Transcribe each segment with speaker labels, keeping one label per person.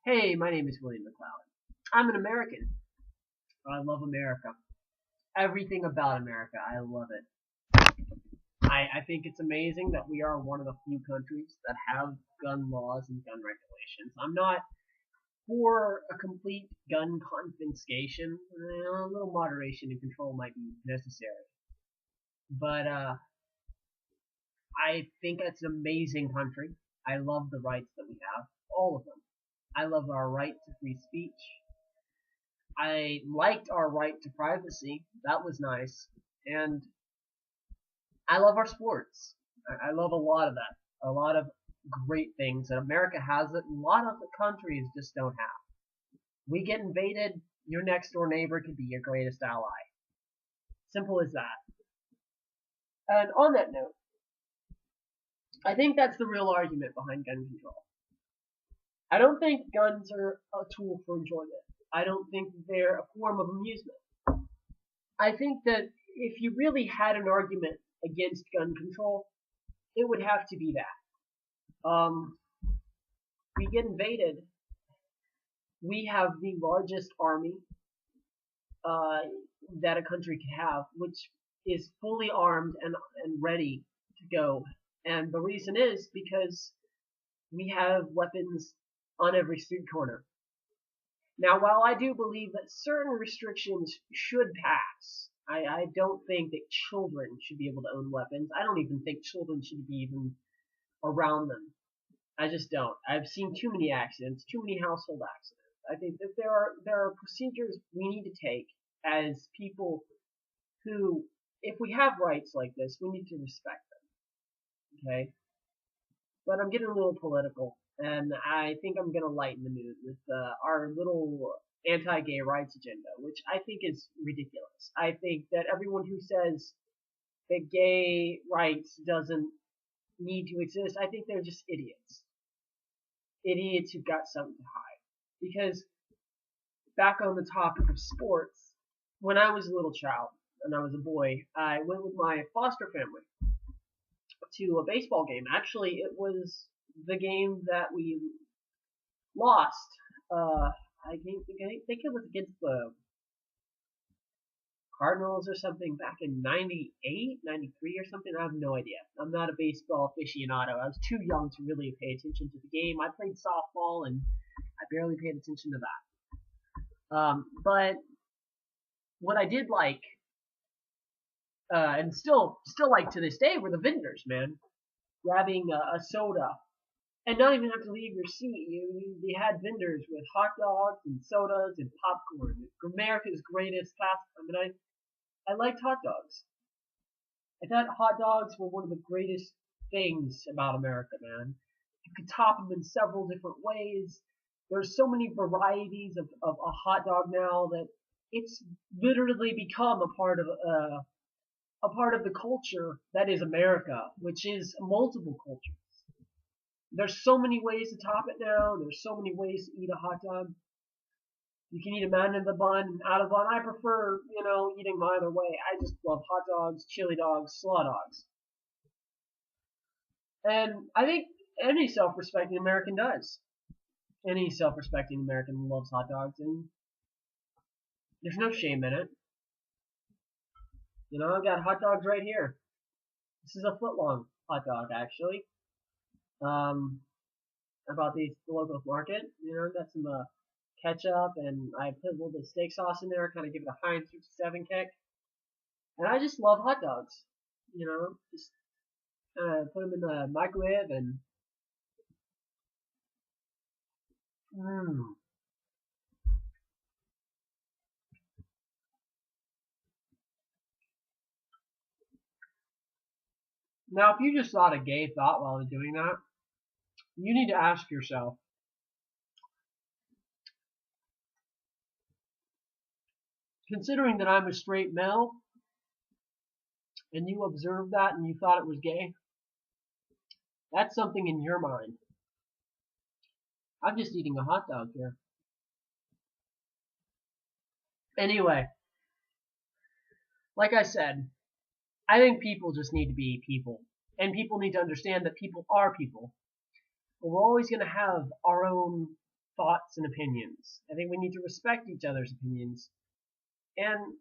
Speaker 1: Hey, my name is William McLeod. I'm an American. I love America. Everything about America, I love it. I think it's amazing that we are one of the few countries that have gun laws and gun regulations. I'm not for a complete gun confiscation. A little moderation and control might be necessary. But I think it's an amazing country. I love the rights that we have, all of them. I love our right to free speech. I liked our right to privacy. That was nice. And I love our sports. I love a lot of that. A lot of great things that America has that a lot of the countries just don't have. We get invaded, your next door neighbor could be your greatest ally. Simple as that. And on that note, I think that's the real argument behind gun control. I don't think guns are a tool for enjoyment. I don't think they're a form of amusement. I think that if you really had an argument against gun control, it would have to be that. We get invaded. We have the largest army that a country could have, which is fully armed and ready to go. And the reason is because we have weapons on every street corner. Now, while I do believe that certain restrictions should pass, I don't think that children should be able to own weapons. I don't even think children should be even around them. I just don't. I've seen too many accidents, too many household accidents. I think that there are procedures we need to take as people who, if we have rights like this, we need to respect them. Okay? But I'm getting a little political, and I think I'm going to lighten the mood with our little anti-gay rights agenda, which I think is ridiculous. I think that everyone who says that gay rights doesn't need to exist, I think they're just idiots. Idiots who've got something to hide. Because, back on the topic of sports, when I was a little child, and I was a boy, I went with my foster family to a baseball game. Actually, it was the game that we lost. I think it was against the Cardinals or something back in 98, 93 or something. I have no idea. I'm not a baseball aficionado. I was too young to really pay attention to the game. I played softball and I barely paid attention to that. But what I did like, and still like to this day, were the vendors, man. Grabbing a soda and not even have to leave your seat. They had vendors with hot dogs and sodas and popcorn. America's greatest pastime. And I liked hot dogs. I thought hot dogs were one of the greatest things about America, man. You could top them in several different ways. There's so many varieties of a hot dog now that it's literally become a part of the culture that is America, which is multiple cultures. There's so many ways to top it now. There's so many ways to eat a hot dog. You can eat them out of the bun, out of the bun. I prefer, eating them either way. I just love hot dogs, chili dogs, slaw dogs. And I think any self-respecting American does. Any self-respecting American loves hot dogs, and there's no shame in it. I've got hot dogs right here. This is a foot-long hot dog, actually. I bought these at the local market. Got some ketchup, and I put a little bit of steak sauce in there, kind of give it a Heinz 57 kick. And I just love hot dogs. Just put them in the microwave and Now, if you just thought a gay thought while I was doing that, you need to ask yourself, considering that I'm a straight male, and you observed that and you thought it was gay, that's something in your mind. I'm just eating a hot dog here. Anyway, like I said, I think people just need to be people. And people need to understand that people are people. But we're always going to have our own thoughts and opinions. I think we need to respect each other's opinions and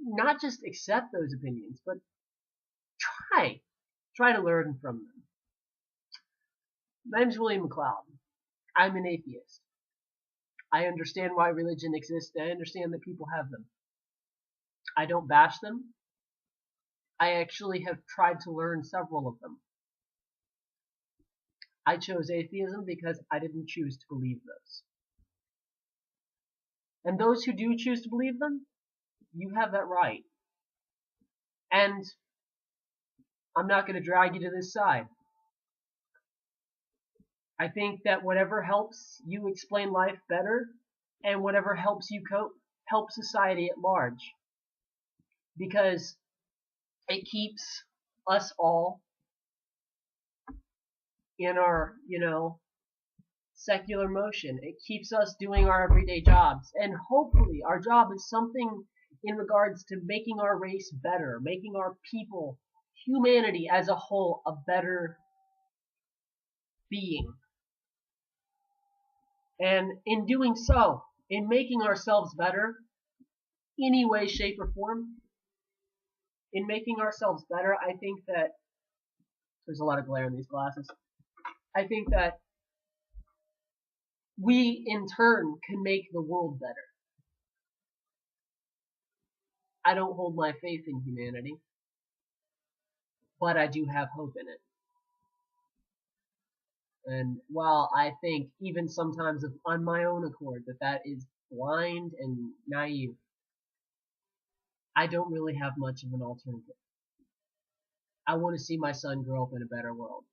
Speaker 1: not just accept those opinions, but try to learn from them. My name's William McLeod. I'm an atheist. I understand why religion exists. I understand that people have them. I don't bash them. I actually have tried to learn several of them. I chose atheism because I didn't choose to believe those. And those who do choose to believe them, you have that right. And I'm not going to drag you to this side. I think that whatever helps you explain life better and whatever helps you cope helps society at large. Because it keeps us all in our, secular motion. It keeps us doing our everyday jobs. And hopefully our job is something in regards to making our race better, making our people, humanity as a whole, a better being. And in doing so, in making ourselves better, any way, shape, or form, in making ourselves better, I think that there's a lot of glare in these glasses. I think that we, in turn, can make the world better. I don't hold my faith in humanity, but I do have hope in it. And while I think, even sometimes on my own accord, that is blind and naive, I don't really have much of an alternative. I want to see my son grow up in a better world.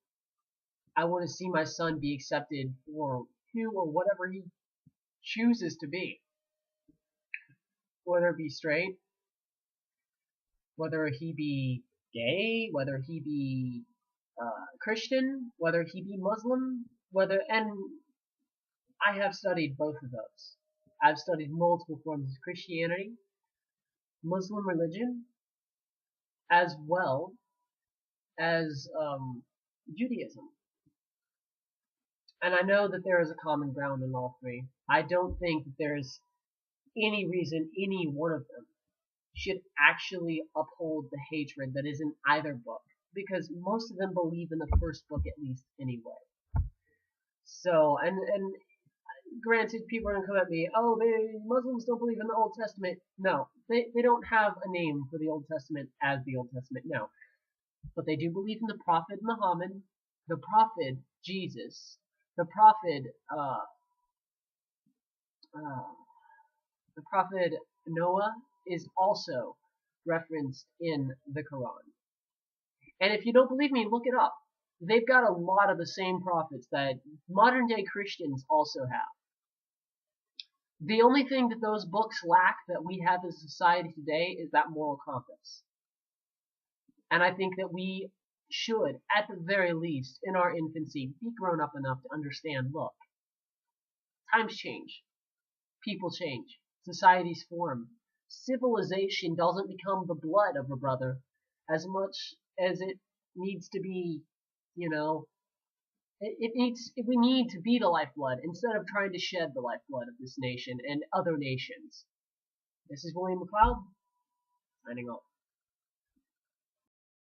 Speaker 1: I want to see my son be accepted for who or whatever he chooses to be. Whether it be straight, whether he be gay, whether he be Christian, whether he be Muslim, and I have studied both of those. I've studied multiple forms of Christianity, Muslim religion, as well as Judaism. And I know that there is a common ground in all three. I don't think that there's any reason any one of them should actually uphold the hatred that is in either book, because most of them believe in the first book at least anyway. So, and granted, people are going to come at me, oh, Muslims don't believe in the Old Testament. No, they don't have a name for the Old Testament as the Old Testament, no. But they do believe in the Prophet Muhammad, the Prophet Jesus, the Prophet Noah is also referenced in the Quran. And if you don't believe me, look it up. They've got a lot of the same prophets that modern day Christians also have. The only thing that those books lack that we have as a society today is that moral compass. And I think that we should, at the very least, in our infancy, be grown up enough to understand, look, times change. People change. Societies form. Civilization doesn't become the blood of a brother as much as it needs to be, we need to be the lifeblood instead of trying to shed the lifeblood of this nation and other nations. This is William McLeod, signing off.